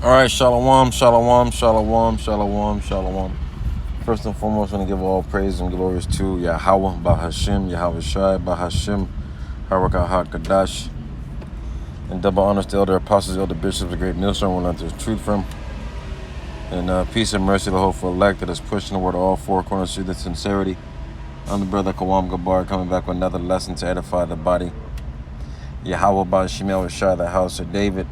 All right, shalom, shalom, shalom, shalom, shalom. First and foremost, I want to give all praise and glories to Yahweh, Bahashim, Yahweh Shai, Bahashim, Harakah HaKadash, and double honors to elder apostles, elder bishops, the great millstone, where not there's truth from. And peace and mercy to the hopeful elect that is pushing the word to all four corners through the sincerity. I'm the brother Kawam Gabar, coming back with another lesson to edify the body. Yahweh, Bahashim, Yahweh Shai, the house of David.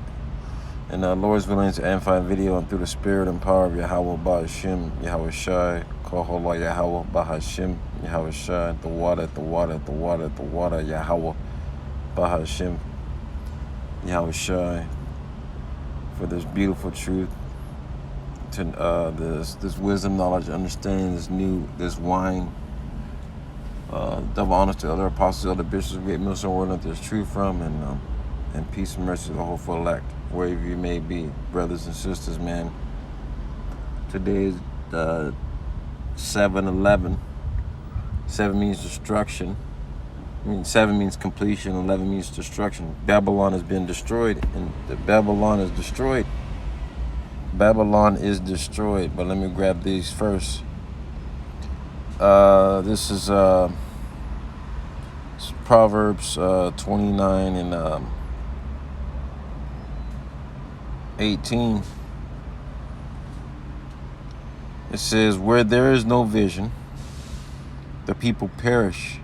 And Lord's willing to amplify video and through the spirit and power of Yahweh Bahashim, Yahweh Shai, Kohola Yahweh Bahashim, Yahweh Shai, the water, Yahweh Bahashim, Yahweh Shai, for this beautiful truth, to this wisdom, knowledge, understanding, this wine. Double honors to other apostles, other bishops, great millstone, where there's truth from, and peace and mercy to the hopeful elect, wherever you may be, brothers and sisters, man. Today is 7/11. 7 means destruction. 7 means completion. 11 means destruction. Babylon has been destroyed, and Babylon is destroyed. Babylon is destroyed. But let me grab these first. This is Proverbs 29 and 18. It says, where there is no vision, the people perish,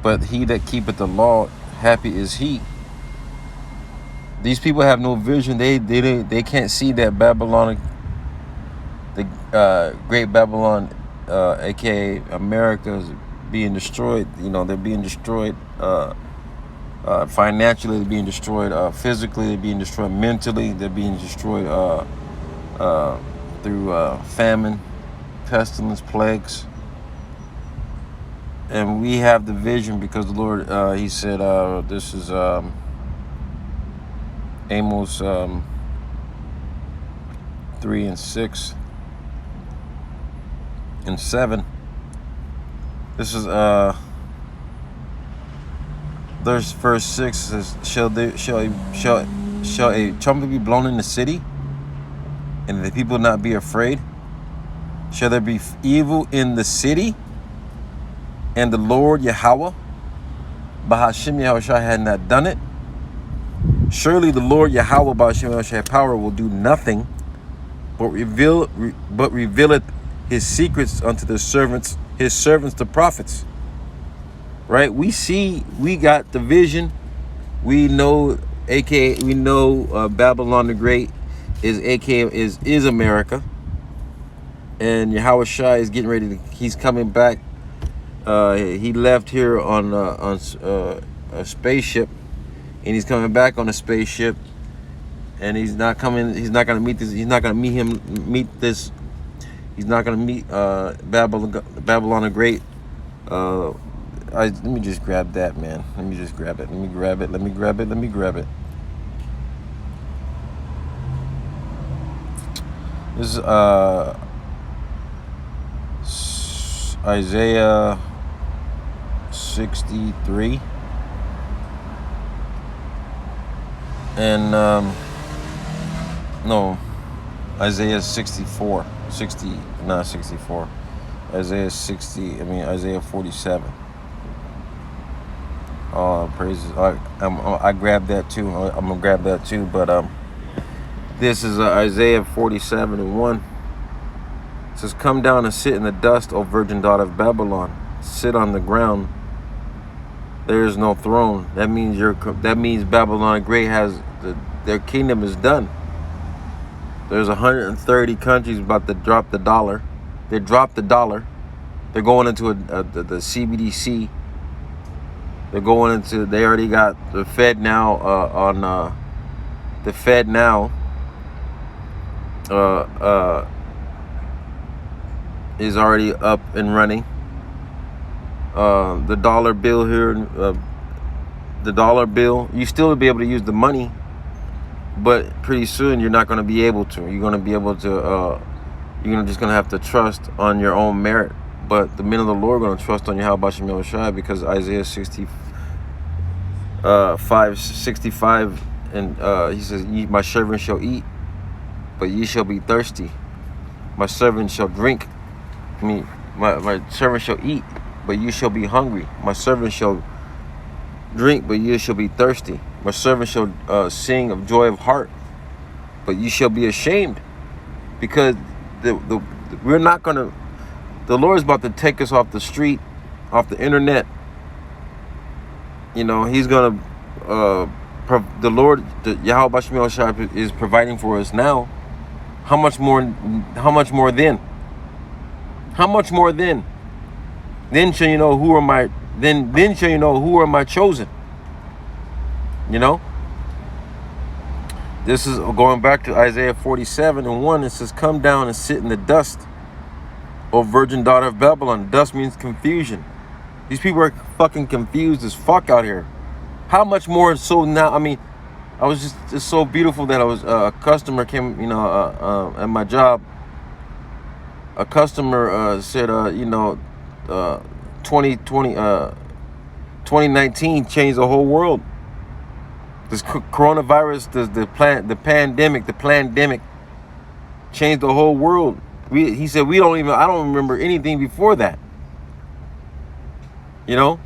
but he that keepeth the law, happy is he. These people have no vision. They can't see that Babylon, the great Babylon, aka America, is being destroyed. They're being destroyed financially, they're being destroyed physically, they're being destroyed mentally, they're being destroyed through famine, pestilence, plagues. And we have the vision because the Lord, he said, this is Amos 3 and 6 and 7. This is there's verse 6 says, shall a trumpet be blown in the city, and the people not be afraid? Shall there be evil in the city, and the Lord Yahweh Bahashim Yahweh Shai had not done it? Surely the Lord Yahweh Bahashim Yahweh Shai power will do nothing, but revealeth his secrets unto his servants the prophets. Right? We got the vision. We know, Babylon the Great is America. And Yahweh Shai is getting ready he's coming back. He left here on a spaceship, and he's coming back on a spaceship, and he's not going to meet Babylon the Great. Let me just grab that, man. Let me grab it. This is Isaiah 63 and Isaiah 64, Isaiah 47. Praises. I grabbed that too. I'm gonna grab that too. But this is Isaiah 47 and 1. It says, "Come down and sit in the dust, O virgin daughter of Babylon. Sit on the ground. There is no throne." That means Babylon the Great their kingdom is done. There's 130 countries about to drop the dollar. They dropped the dollar. They're going into the CBDC. They already got the Fed now the Fed now is already up and running. The dollar bill here, you still will be able to use the money, but pretty soon you're not going to be able to. You're going to be able to, you're just going to have to trust on your own merit. But the men of the Lord are going to trust on Yahweh Bashem Yahweh Shai, because Isaiah 65 And he says, my servant shall eat, but ye shall be thirsty. My servant shall drink. My servant shall eat, but you shall be hungry. My servant shall drink, but you shall be thirsty. My servant shall sing of joy of heart, but you shall be ashamed, because we're not gonna. The Lord is about to take us off the street, off the internet. You know, He's gonna. The Lord, Yahweh Bashim Shai, is providing for us now. How much more? How much more then? How much more then? Then shall you know who are my. Then shall you know who are my chosen. You know. This is going back to Isaiah 47:1. It says, "Come down and sit in the dust, O virgin daughter of Babylon." Dust means confusion. These people are fucking confused as fuck out here. How much more so now? I mean, I was just, it's so beautiful that I was, a customer came, at my job. A customer said, 2019 changed the whole world. This coronavirus, the pandemic changed the whole world. He said, I don't remember anything before that. You know?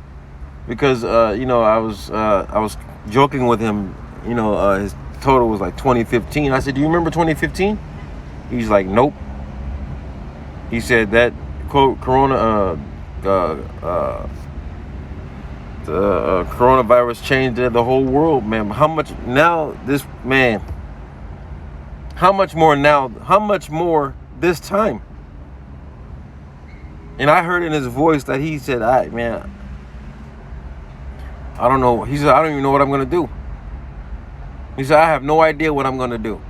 Because I was joking with him. His total was like 2015. I said, "Do you remember 2015?" He's like, "Nope." He said that quote the coronavirus changed the whole world, man. How much now? How much more now? How much more this time? And I heard in his voice that he said, I don't know. He said, "I don't even know what I'm going to do." He said, "I have no idea what I'm going to do."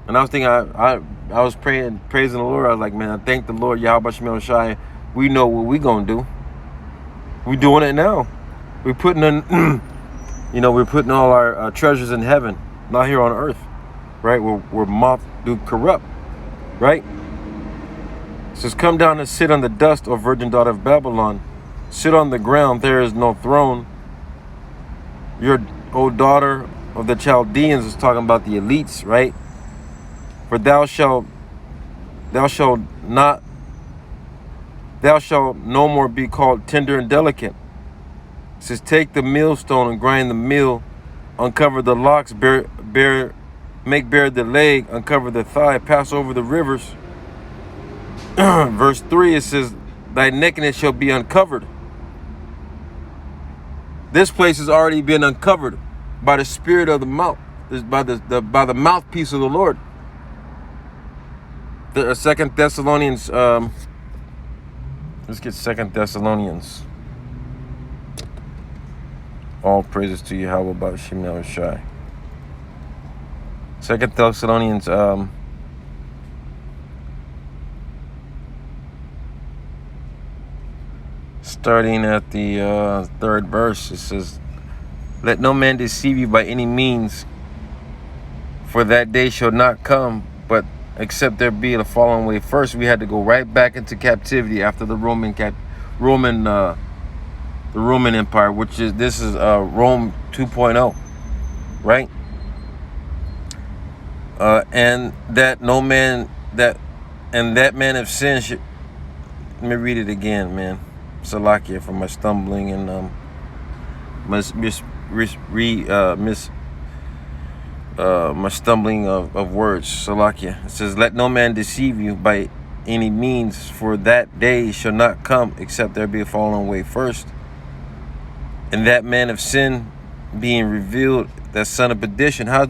And I was thinking, I was praising the Lord. I was like, man, I thank the Lord, Yahweh Shemel Shai. We know what we going to do. We're doing it now. We're putting in, we're putting all our treasures in heaven, not here on earth, right? Where moth do corrupt, right? It says, "Come down and sit on the dust, O virgin daughter of Babylon. Sit on the ground, there is no throne. Your, O daughter of the Chaldeans," is talking about the elites, right? "For thou shalt no more be called tender and delicate." It says, "Take the millstone and grind the mill, uncover the locks, make bare the leg, uncover the thigh, pass over the rivers." Verse 3, it says, "Thy nakedness shall be uncovered." This place has already been uncovered by the spirit of the mouth, by the mouthpiece of the Lord. The 2 Thessalonians, let's get 2 Thessalonians. All praises to Yahweh Bashim Shai. 2 Thessalonians, starting at the 3rd verse, it says, "Let no man deceive you by any means, for that day shall not come, but except there be a falling away first." We had to go right back into captivity after the Roman Empire, which is Rome 2.0, right? And that man of sin should. Let me read it again, man. Salakia for my stumbling and my stumbling of words. Salakia. It says, "Let no man deceive you by any means, for that day shall not come except there be a falling away first, and that man of sin being revealed, that son of perdition." How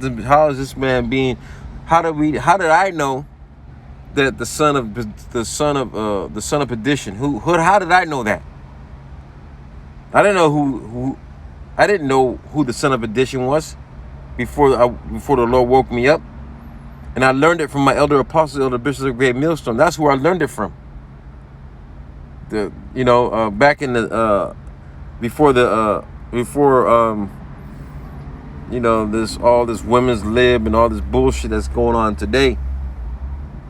is this man being? How did I know that the son of perdition? How did I know that? I didn't know I didn't know who the son of perdition was before the Lord woke me up, and I learned it from my elder apostles, elder bishops of Great Millstone. That's where I learned it from. Back in the before this women's lib and all this bullshit that's going on today.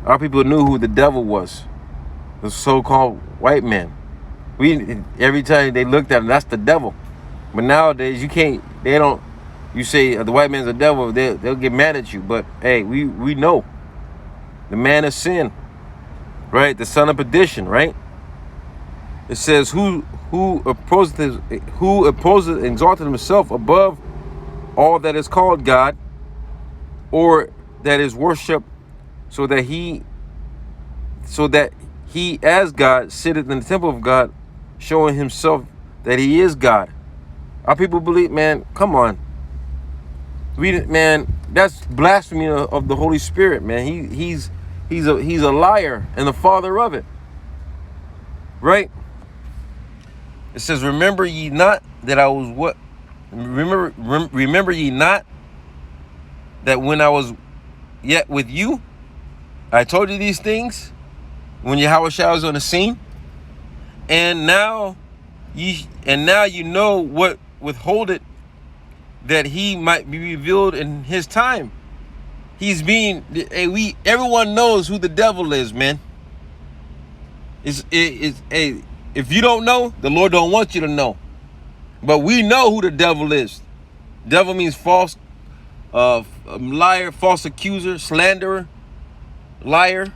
Our people knew who the devil was, the so-called white man. Every time they looked at him, that's the devil. But nowadays you You say the white man's the devil, they'll get mad at you. But hey, we know the man of sin, right? The son of perdition, right? It says who opposes exalted himself above all that is called God, or that is worshipped, so that he as God sitteth in the temple of God, showing himself that he is God. Our people believe, man, come on. Man, that's blasphemy of the Holy Spirit, man. He's a liar and the father of it. Right? It says, remember ye not that I was what? Remember ye not that when I was yet with you, I told you these things when Yahushua was on the scene, and now you know what withholdeth, that he might be revealed in his time. Everyone knows who the devil is, man. If you don't know, the Lord don't want you to know. But we know who the devil is. Devil means false, liar, false accuser, slanderer, liar.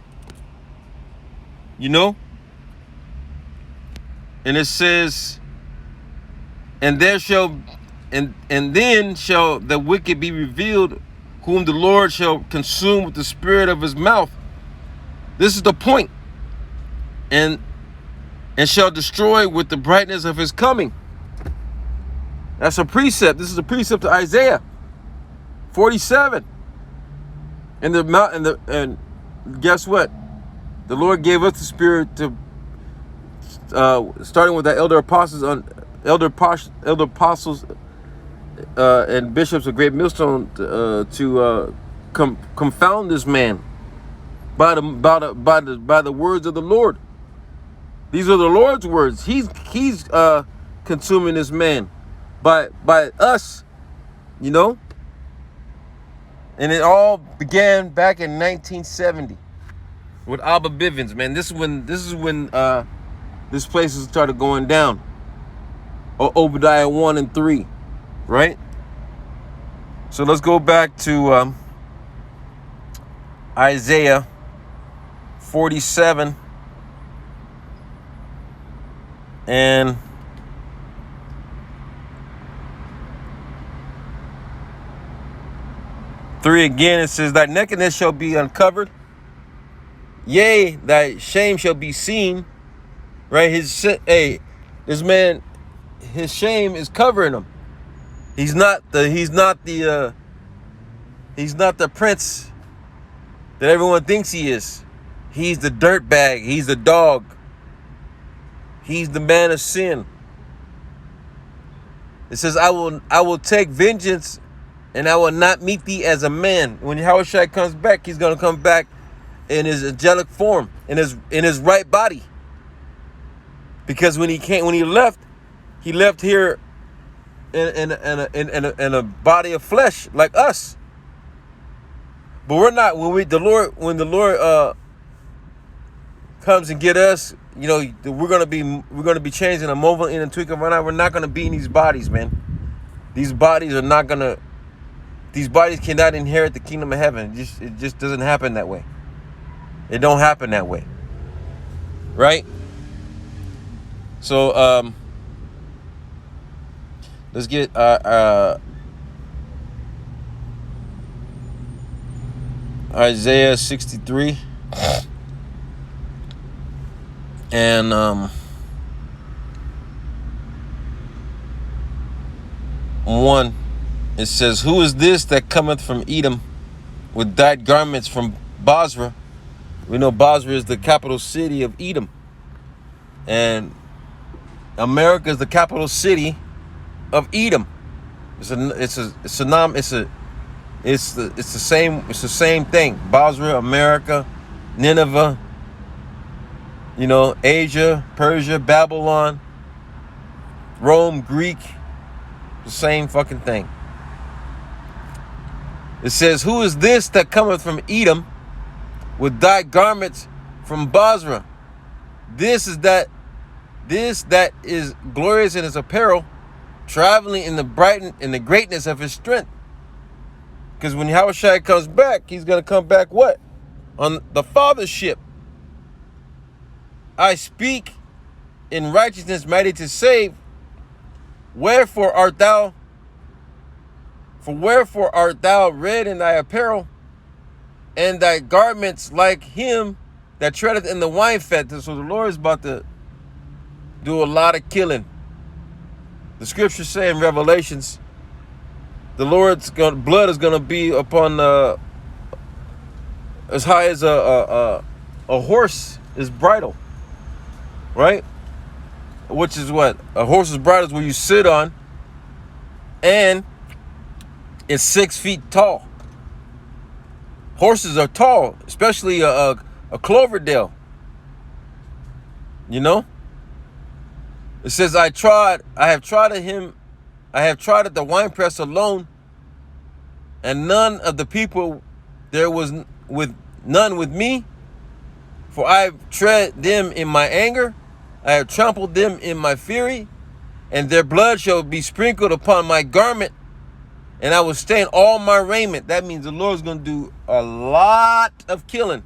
You know? And it says, and then shall the wicked be revealed, whom the Lord shall consume with the spirit of his mouth. This is the point. And shall destroy with the brightness of his coming. That's a precept. This is a precept to Isaiah 47. And guess what? The Lord gave us the spirit to, starting with the elder apostles and bishops of Great Millstone, to confound this man by the words of the Lord. These are the Lord's words. He's consuming this man by us, you know. And it all began back in 1970 with Abba Bivens, man. This is when this place started going down. Obadiah 1 and 3, right? So let's go back to Isaiah 47 and 3 again. It says, thy nakedness shall be uncovered, yea, thy shame shall be seen. Right? This man, his shame is covering him. He's not the prince that everyone thinks he is. He's the dirtbag. He's the dog. He's the man of sin. It says, I will take vengeance, and I will not meet thee as a man. When Yahushua comes back, he's gonna come back in his angelic form, in his right body. Because when he left here in a body of flesh like us. But we're not. When the Lord comes and get us, you know, we're gonna be changed in a moment, in a twinkle of an eye. We're not gonna be in these bodies, man. These bodies cannot inherit the kingdom of heaven. It just doesn't happen that way. It don't happen that way, right? So let's get Isaiah 63 and 1. It says, who is this that cometh from Edom with dyed garments from Basra? We know Basra is the capital city of Edom, and America is the capital city of Edom. It's the same thing. Basra, America, Nineveh, you know, Asia, Persia, Babylon, Rome, Greek, the same fucking thing. It says, who is this that cometh from Edom with dyed garments from Basra? This that is glorious in his apparel, traveling in the greatness of his strength. Because when Yahushua comes back, he's going to come back what? On the Father's ship. I speak in righteousness, mighty to save. Wherefore art thou red in thy apparel, and thy garments like him that treadeth in the wine fat. So the Lord is about to do a lot of killing. The scriptures say in Revelations, the Lord's blood is going to be upon as high as a horse is bridle, right? Which is what? A horse's bridle is where you sit on, and it's 6 feet tall. Horses are tall, especially a Cloverdale. You know? It says, I have tried at the winepress alone, and none of the people there was none with me, for I have tread them in my anger, I have trampled them in my fury, and their blood shall be sprinkled upon my garment, and I will stain all my raiment. That means the Lord's going to do a lot of killing.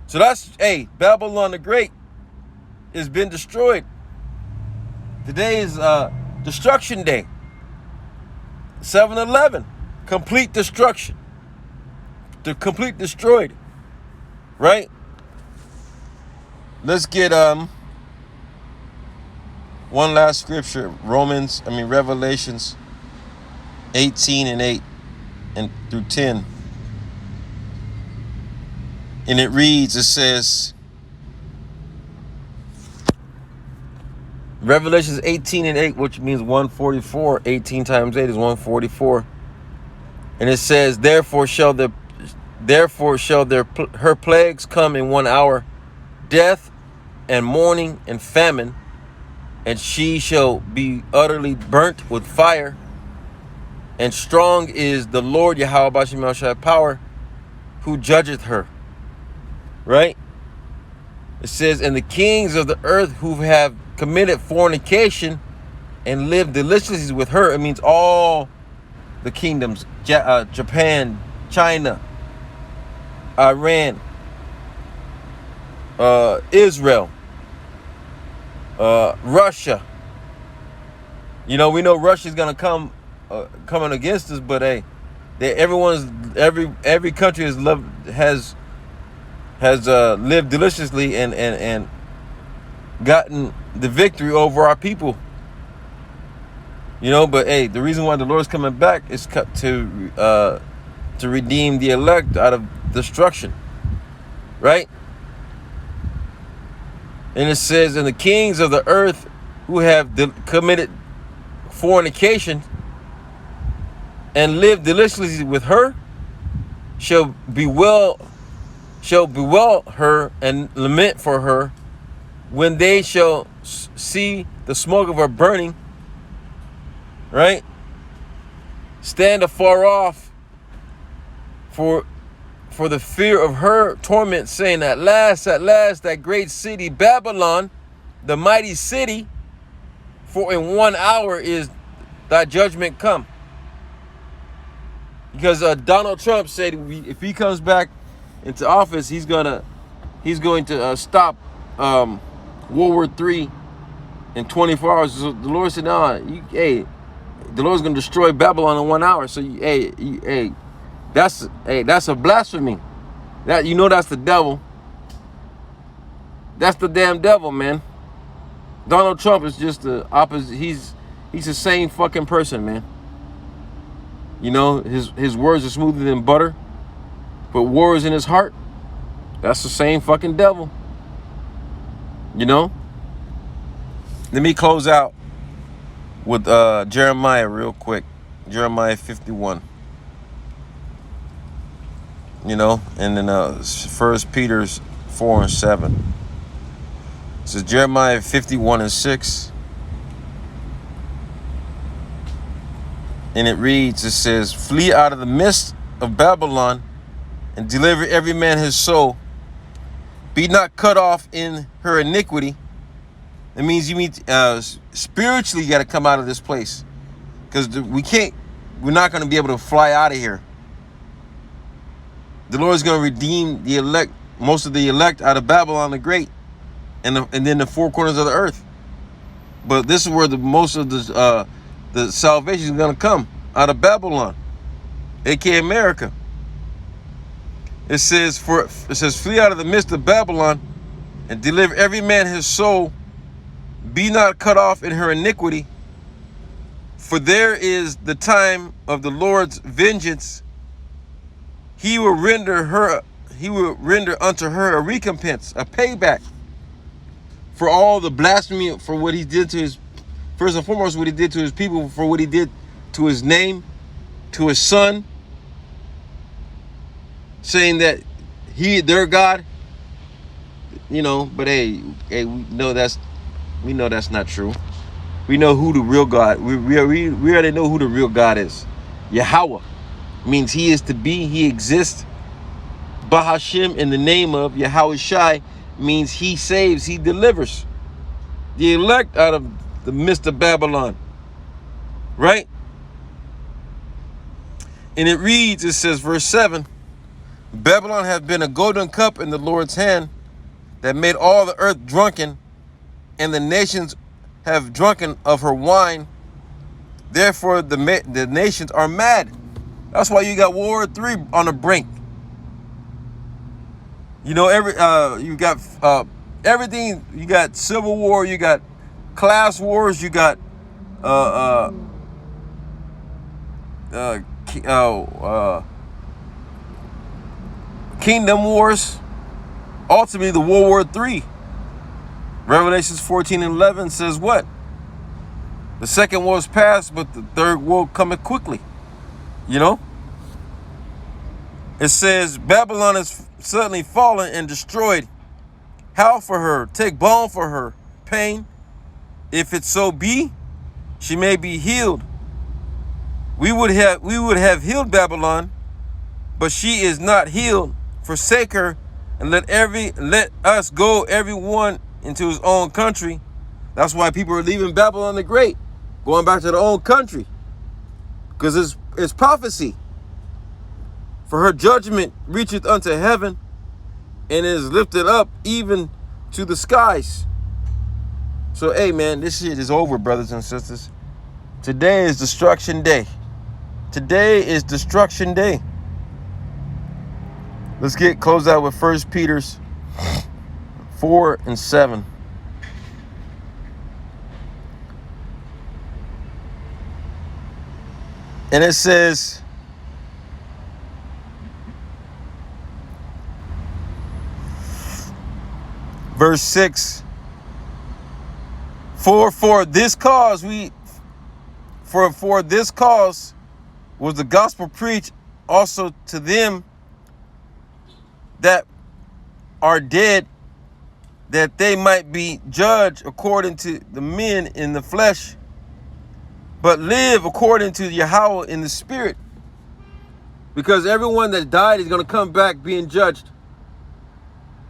So that's, hey, Babylon the Great has been destroyed. Today is destruction day. 7/11, complete destruction. The complete destroyed. Right? Let's get one last scripture. Revelations 18:8 and through 10. And it reads, it says, Revelations 18:8, which means 144. 18 times 8 is 144. And it says, Therefore shall her plagues come in 1 hour, death and mourning and famine, and she shall be utterly burnt with fire. And strong is the Lord Yahweh Bashim Shai power, who judgeth her. Right? It says, and the kings of the earth who have committed fornication and lived deliciously with her. It means all the kingdoms, Japan, China, Iran, Israel, Russia. You know, we know Russia's gonna coming against us, but hey, every country has lived deliciously and gotten the victory over our people. You know, but hey, the reason why the Lord's coming back is to redeem the elect out of destruction, right? And it says, and the kings of the earth who have committed fornication and lived deliciously with her shall bewail her and lament for her when they shall see the smoke of her burning, right? Stand afar off for the fear of her torment, saying, at last, that great city Babylon, the mighty city, for in 1 hour is thy judgment come. Because Donald Trump said if he comes back into office, he's going to stop World War III in 24 hours. So the Lord said, no, the Lord's going to destroy Babylon in 1 hour. So that's a blasphemy. That's the devil. That's the damn devil, man. Donald Trump is just the opposite. He's the same fucking person, man. You know, his words are smoother than butter, but war is in his heart. That's the same fucking devil. You know? Let me close out with Jeremiah real quick. Jeremiah 51. You know, and then 1 Peter 4 and 7. It says Jeremiah 51 and 6. And it reads, it says, flee out of the midst of Babylon and deliver every man his soul. Be not cut off in her iniquity, It means you need spiritually, you got to come out of this place, because we're not going to be able to fly out of here. The Lord is going to redeem the elect, most of the elect, out of Babylon the Great, and then the four corners of the earth. But this is where most of the salvation is going to come, out of Babylon, aka America. It says, flee out of the midst of Babylon, and deliver every man his soul. Be not cut off in her iniquity, for there is the time of the Lord's vengeance. He will render unto her a recompense, a payback, for all the blasphemy, for what he did to his, first and foremost, what he did to his people, for what he did to his name, to his son, saying that their God, but hey, we know that's not true. We know who the real God. We already know who the real God is. Yahweh means he is to be, he exists. Bahashim, in the name of Yahweh Shai, means he saves, he delivers the elect out of the midst of Babylon. Right? And it says, verse 7, Babylon hath been a golden cup in the Lord's hand, that made all the earth drunken, and the nations have drunken of her wine. Therefore the nations are mad. That's why you got World War III on the brink. You got everything. You got civil war. You got class wars. You got kingdom wars. Ultimately, the World War III. Revelations 14:11 says what? The second war is past, but the third war cometh quickly. It says, Babylon is suddenly fallen and destroyed. Howl for her, take balm for her pain. If it so be, she may be healed. We would have healed Babylon, but she is not healed. Forsake her, and let us go, everyone, into his own country. That's why people are leaving Babylon the Great, going back to their own country, because it's prophecy. For her judgment reacheth unto heaven, and is lifted up even to the skies. So, hey, man, this shit is over, brothers and sisters. Today is destruction day. Today is destruction day. Let's close out with 1 Peter 4:7. And it says, verse 6, for this cause was the gospel preached also to them that are dead, that they might be judged according to the men in the flesh, but live according to Yahweh in the spirit. Because everyone that died is going to come back being judged.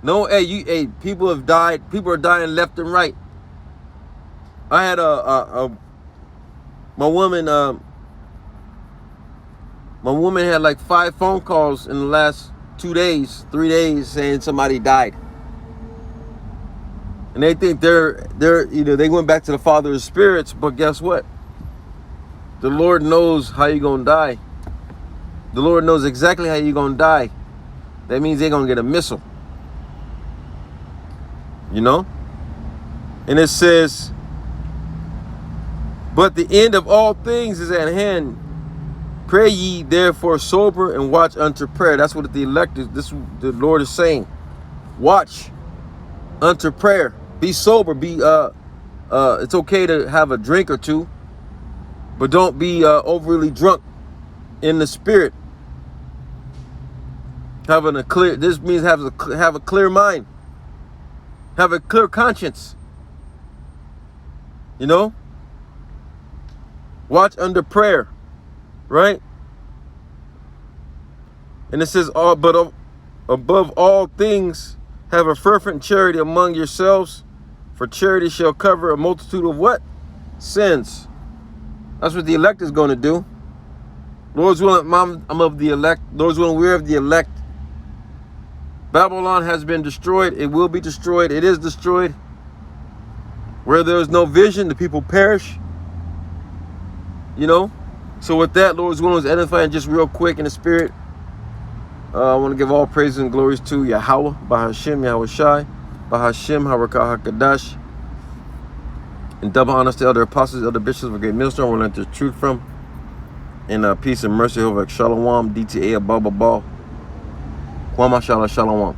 No, people have died. People are dying left and right. I had my woman had like 5 phone calls in the last 3 days saying somebody died. And they think they went back to the Father of spirits, but guess what? The Lord knows how you're going to die. The Lord knows exactly how you're going to die. That means they're going to get a missile. And it says, but the end of all things is at hand. Pray ye therefore sober, and watch unto prayer. That's what the elect is. The Lord is saying. Watch unto prayer. Be sober. It's okay to have a drink or two, but don't be overly drunk in the spirit. This means have a clear mind. Have a clear conscience. Watch under prayer. Right? And it says, but above all things, have a fervent charity among yourselves, For charity shall cover a multitude of what? Sins. That's what the elect is going to do. Lord's willing, I'm of the elect. Lord's willing, we're of the elect. Babylon has been destroyed. It will be destroyed. It is destroyed. Where there is no vision, the people perish. You know? So with that, Lord's willing, is edifying just real quick in the spirit. I want to give all praises and glories to Yahweh, Bahashem, Yahweh Shai, Bahashem, Harakah HaKadash. And double honors to elder apostles, elder bishops of a great millstone where we learn the truth from. And peace and mercy over Shalom, DTA, Abba, Kwama, Shalom.